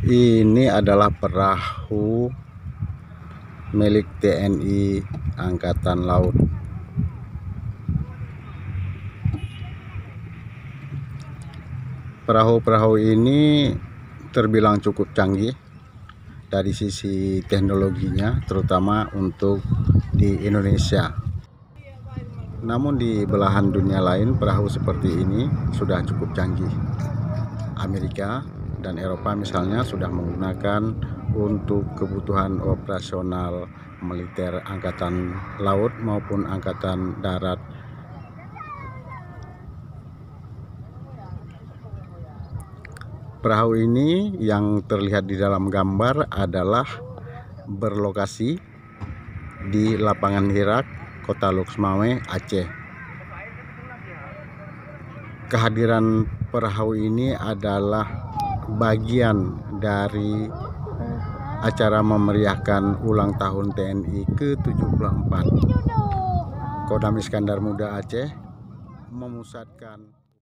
Ini adalah perahu milik TNI Angkatan Laut. Perahu-perahu ini terbilang cukup canggih dari sisi teknologinya, terutama untuk di Indonesia. Namun di belahan dunia lain perahu seperti ini sudah cukup canggih. Amerika dan Eropa misalnya sudah menggunakan untuk kebutuhan operasional militer angkatan laut maupun angkatan darat. Perahu ini yang terlihat di dalam gambar adalah berlokasi di Lapangan Hirak, Kota Luxmawe, Aceh. Kehadiran perahu ini adalah bagian dari acara memeriahkan ulang tahun TNI ke-74. Kodam Iskandar Muda Aceh memusatkan